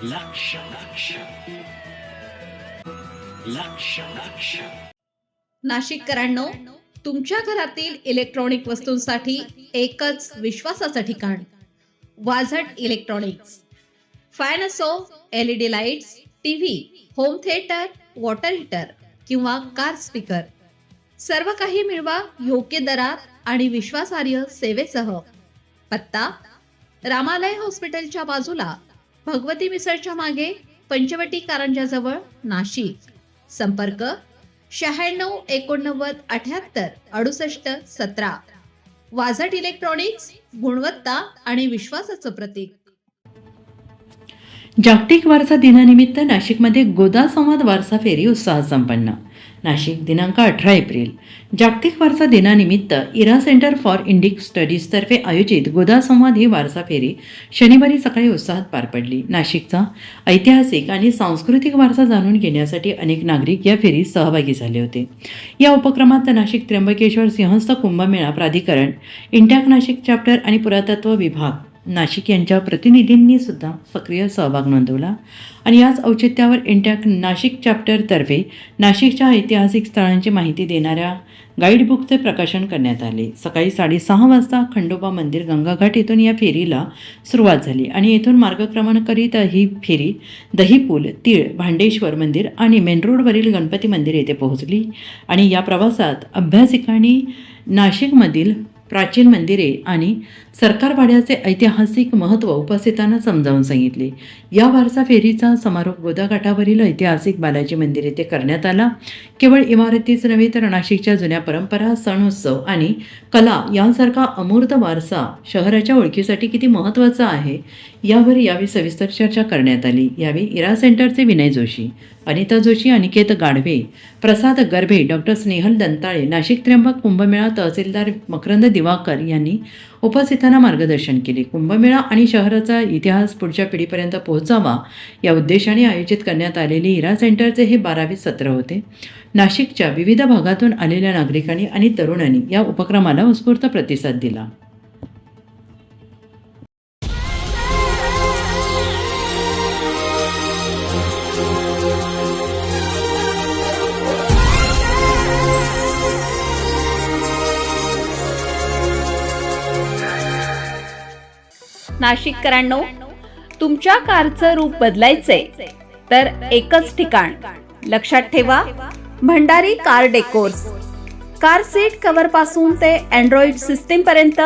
लक्ष लक्ष लक्ष लक्ष नाशिककरांनो, तुमच्या घरातील इलेक्ट्रॉनिक वस्तूंसाठी एकच विश्वासाचं ठिकाण वाझट इलेक्ट्रॉनिक्स. फॅन असो, LED lights, TV, home theatre, water heater किंवा कार स्पीकर, सर्व काही मिळवा योग्य दरात आणि विश्वासार्ह सेवेसह. पत्ता: रामालय हॉस्पिटलच्या बाजूला, भगवती मिसळच्या मागे, पंचवटी कारंजाजवळ, नाशिक. संपर्क: 96 89 78 68 17. वाझट इलेक्ट्रॉनिक्स, गुणवत्ता आणि विश्वासाचं प्रतीक. जागतिक वारसा दिनानिमित्त नाशिकमध्ये गोदा संवाद वारसा फेरी उत्साहात संपन्न. नाशिक दिनांक 18 एप्रिल. जागतिक वारसा दिनानिमित्त इरा सेंटर फॉर इंडिक स्टडीजतर्फे आयोजित गोदा संवाद ही वारसा फेरी शनिवारी सकाळी उत्साहात पार पडली. नाशिकचा ऐतिहासिक आणि सांस्कृतिक वारसा जाणून घेण्यासाठी अनेक नागरिक या फेरीत सहभागी झाले होते. या उपक्रमात नाशिक त्र्यंबकेश्वर सिंहस्थ कुंभमेळा प्राधिकरण, इंटॅक नाशिक चॅप्टर आणि पुरातत्व विभाग नाशिक यांच्या प्रतिनिधींनी सुद्धा सक्रिय सहभाग नोंदवला आणि याच औचित्यावर इंटॅक नाशिक चॅप्टरतर्फे नाशिकच्या ऐतिहासिक स्थळांची माहिती देणाऱ्या गाईडबुकचे प्रकाशन करण्यात आले. सकाळी 6:30 वाजता खंडोबा मंदिर गंगाघाट येथून या फेरीला सुरुवात झाली आणि येथून मार्गक्रमण करीत ही फेरी दहीपूल, तीळ, भांडेश्वर मंदिर आणि मेन रोडवरील गणपती मंदिर येथे पोहोचली. आणि या प्रवासात अभ्यासिकांनी नाशिकमधील प्राचीन मंदिरे आणि सरकारवाड्याचे ऐतिहासिक महत्त्व उपस्थितांना समजावून सांगितले. या वारसा फेरीचा समारोप गोदाघाटावरील ऐतिहासिक बालाजी मंदिर येथे करण्यात आला. केवळ इमारतीच नव्हे तर नाशिकच्या जुन्या परंपरा, सण उत्सव आणि कला यांसारखा अमूर्त वारसा शहराच्या ओळखीसाठी किती महत्त्वाचा आहे यावर यावेळी सविस्तर चर्चा करण्यात आली. यावेळी इरा सेंटरचे विनय जोशी, अनिता जोशी, अनिकेत गाढवे, प्रसाद गर्भे, डॉक्टर स्नेहल दंताळे, नाशिक त्र्यंबक कुंभमेळा तहसीलदार मकरंद दिवाकर यांनी उपस्थितांना मार्गदर्शन केले. कुंभमेळा आणि शहराचा इतिहास पुढच्या पिढीपर्यंत पोहोचावा या उद्देशाने आयोजित करण्यात आलेले इरा सेंटरचे हे 12वे सत्र होते. नाशिकच्या विविध भागातून आलेल्या नागरिकांनी आणि तरुणांनी या उपक्रमाला उत्स्फूर्त प्रतिसाद दिला. नाशिककरांनो, तुमच्या कारचं रूप बदलायचंय तर एकच ठिकाण. लक्षात ठेवा, Bhandari car decors. Car seat cover पासून ते अँड्रॉइड सिस्टीम पर्यंत,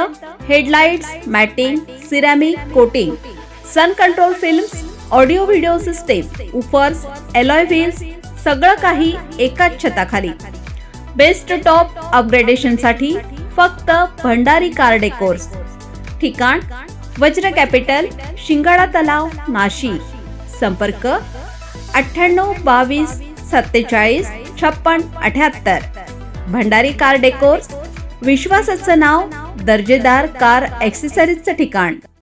headlights, matting, ceramic coating, sun control films, audio video system, woofers, alloy wheels, सगळं काही एकाच छताखाली. बेस्ट टॉप अपग्रेडेशनसाठी फक्त भंडारी कार डेकोर्स. ठिकाण: वज्र कॅपिटल, शिंगाडा तलाव, नाशिक. संपर्क: 98 22 47 56 78. भंडारी कार डेकोर्स, विश्वासाचं नाव, दर्जेदार कार ॲक्सेसरीजचं ठिकाण.